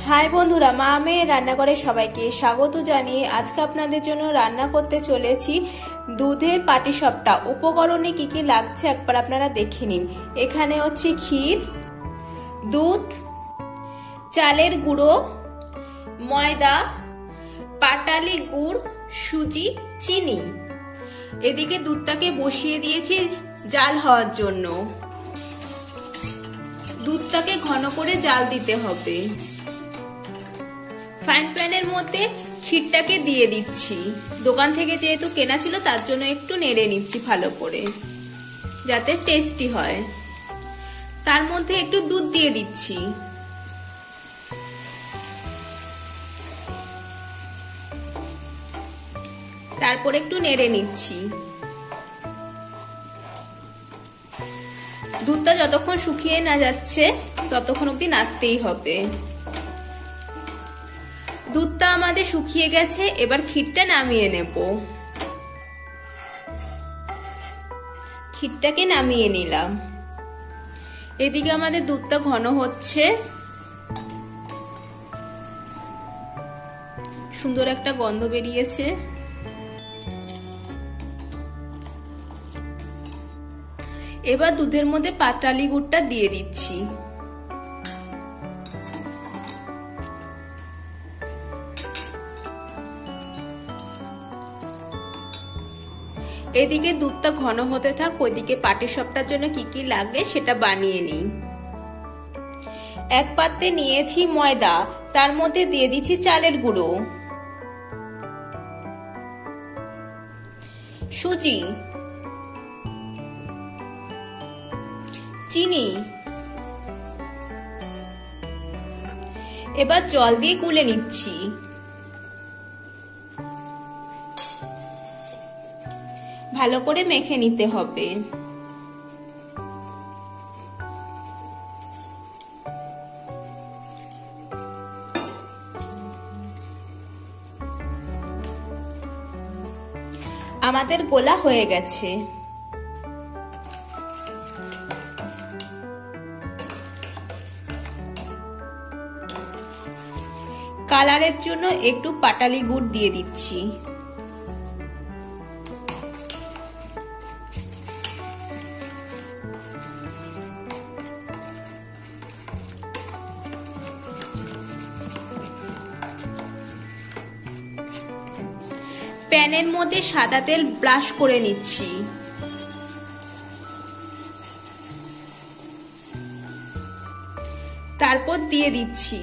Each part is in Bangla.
হাই বন্ধুরা, মা মেয়ে রান্নাঘরে সবাইকে স্বাগত জানিয়ে আজকে আপনাদের জন্য রান্না করতে চলেছি দুধের পাটিসাপটা। উপকরণে কি কি লাগছে একবার আপনারা দেখে নিন। এখানে হচ্ছে ক্ষীর, দুধ, চালের গুঁড়ো, ময়দা, পাটালি গুড়, সুজি, চিনি। এদিকে দুধটাকে বসিয়ে দিয়েছি জাল হওয়ার জন্য। দুধটাকে ঘন করে জাল দিতে হবে। ফ্রাইং প্যানের মধ্যে ক্ষীরটাকে দিয়ে দিচ্ছি। দোকান থেকে যেহেতু কেনা ছিল তার জন্য একটু নেড়ে নিচ্ছি ভালো করে, যাতে টেস্টি হয়। তার মধ্যে একটু দুধ দিয়ে দিচ্ছি। তারপর একটু নেড়ে নিচ্ছি। দুধটা যতক্ষণ শুকিয়ে না যাচ্ছে ততক্ষণ অবধি নাড়তেই হবে। দুধটা আমাদের শুকিয়ে গেছে, এবার ক্ষীরটা নামিয়ে নেব। ক্ষীরটাকে নামিয়ে নিলাম। এদিকে আমাদের দুধটা ঘন হচ্ছে, সুন্দর একটা গন্ধ বেরিয়েছে। এবার দুধের মধ্যে পাটালি গুড়টা দিয়ে দিচ্ছি। এদিকে দুধটা ঘন হতে থাক, ওইদিকে পাটিসাপটার জন্য কি কি লাগে সেটা বানিয়ে নিই। এক পাত্রে নিয়েছি ময়দা, তার মধ্যে দিয়ে দিচ্ছি চালের গুঁড়ো, সুজি, চিনি। এবার জল দিয়ে গুলে নিচ্ছি। ভালো করে মেখে নিতে হবে। আমাদের গোলা হয়ে গেছে। কালারের জন্য একটু পাটালি গুড় দিয়ে দিচ্ছি। প্যানের মধ্যে সাদা তেল ব্রাশ করে নিচ্ছি। তারপর দিয়ে দিচ্ছি।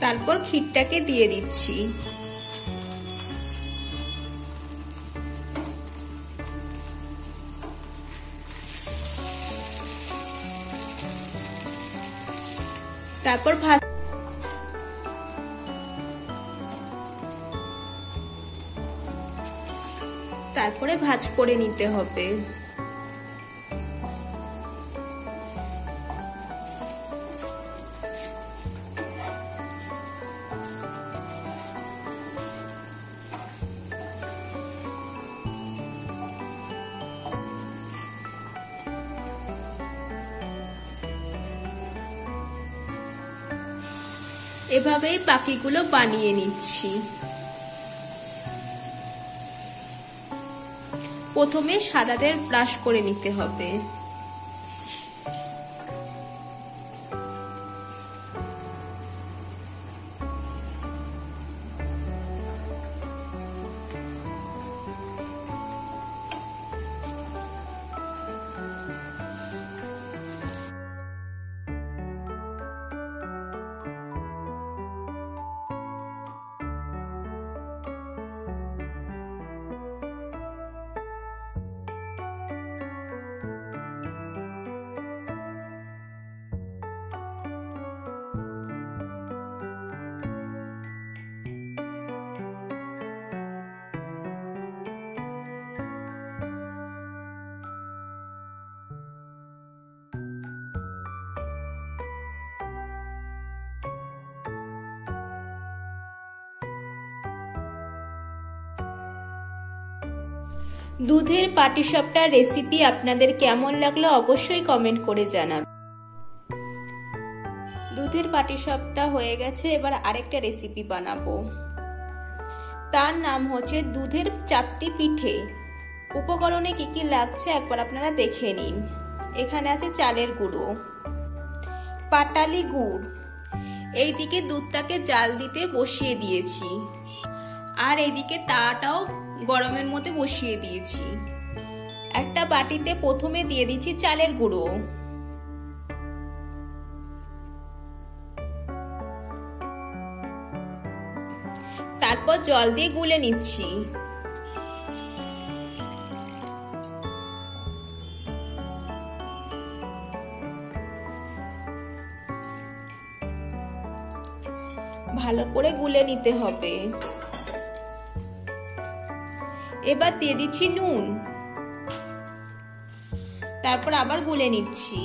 তারপর ক্ষীরটাকে দিয়ে দিচ্ছি। তারপর তারপরে ভাঁজ করে নিতে হবে। এভাবেই বাকিগুলো বানিয়ে নিচ্ছি। প্রথমে সাদা তেল ব্রাশ করে নিতে হবে। দুধের পাটিসাপটার রেসিপি আপনাদের কেমন লাগলো অবশ্যই কমেন্ট করে জানাবেন। দুধের পাটিসাপটা হয়ে গেছে, এবার আরেকটা রেসিপি বানাবো। তার নাম হচ্ছে দুধের চাপটি পিঠে। উপকরণে কি কি লাগছে একবার আপনারা দেখে নিন। এখানে আছে চালের গুঁড়ো, পাটালি গুড়, এইদিকে দুধটাকে জাল দিতে বসিয়ে দিয়েছি, আর এইদিকে তাওয়াটাও গরমের মধ্যে বসিয়ে দিয়েছি। একটা বাটিতে প্রথমে দিয়ে দিচ্ছি চালের গুঁড়ো, তারপর জল দিয়ে গুলে নিচ্ছি। ভালো করে গুলে নিতে হবে। এবার দিয়ে দিচ্ছি নুন, তারপর আবার গুলে নিচ্ছি।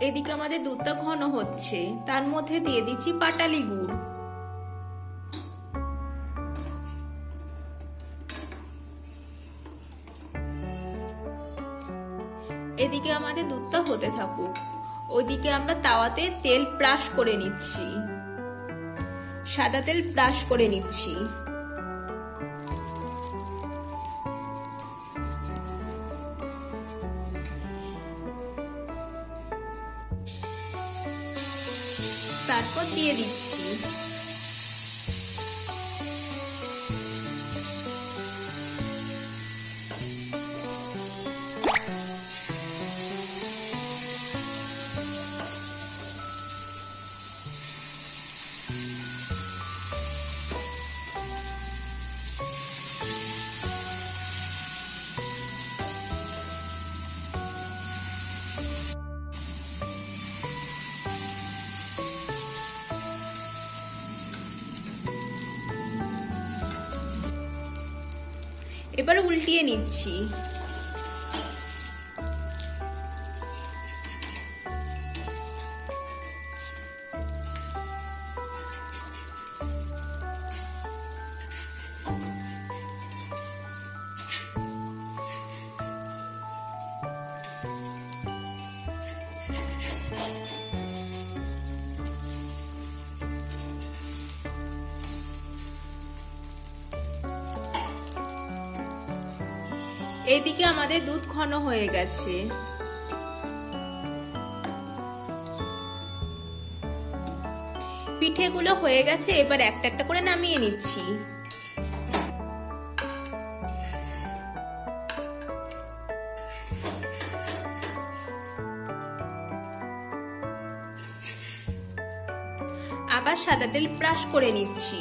এদিকে আমাদের দুধটা ঘন হচ্ছে, তার মধ্যে দিয়ে দিচ্ছি পাটালি গুড়। এদিকে আমাদের দুধটা হতে থাকুক, ওইদিকে আমরা তাওয়াতে তেল ব্রাশ করে নিচ্ছি, সাদা তেল ব্রাশ করে নিচ্ছি। তারপর দিয়ে দিচ্ছি এবার উল্টিয়ে নিচ্ছি। এদিকে আমাদের দুধ ঘন হয়ে গেছে। পিঠেগুলো হয়ে গেছে, এবার একটা একটা করে নামিয়ে নিচ্ছি। আবার সাদা তেল ব্রাশ করে নিচ্ছি।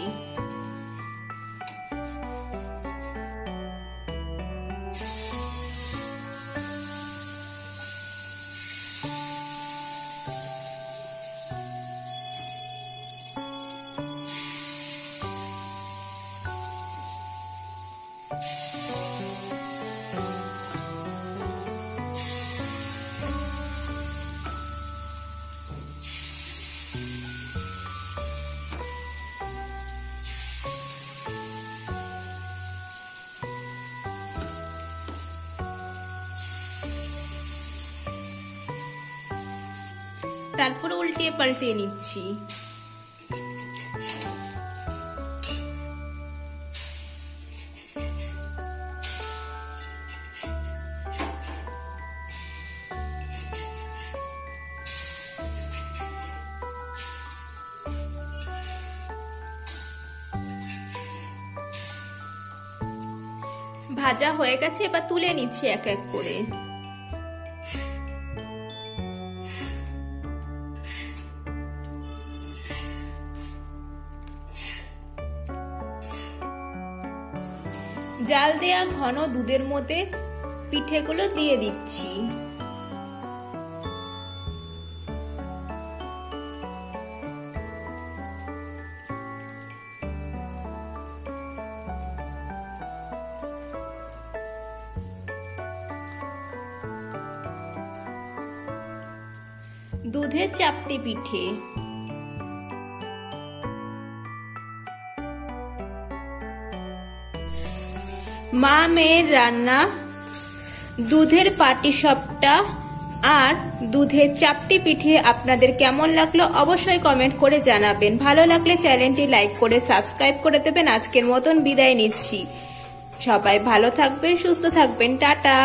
তারপর উল্টিয়ে পাল্টিয়ে নিচ্ছি। ভাজা হয়ে গেছে, এবার তুলে নিচ্ছি এক এক করে। জাল দেয়া ঘন দুধের মধ্যে পিঠেগুলো দিয়ে দিচ্ছি। দুধের চাপটি পিঠে, মা মেয়ের রান্না, দুধের পাটিসাপটা আর দুধের চাপটি পিঠে আপনাদের কেমন লাগলো অবশ্যই কমেন্ট করে জানাবেন। ভালো লাগলে চ্যানেলটি লাইক করে সাবস্ক্রাইব করে দেবেন। আজকের মতন বিদায় নিচ্ছি। সবাই ভালো থাকবেন, সুস্থ থাকবেন, টাটা।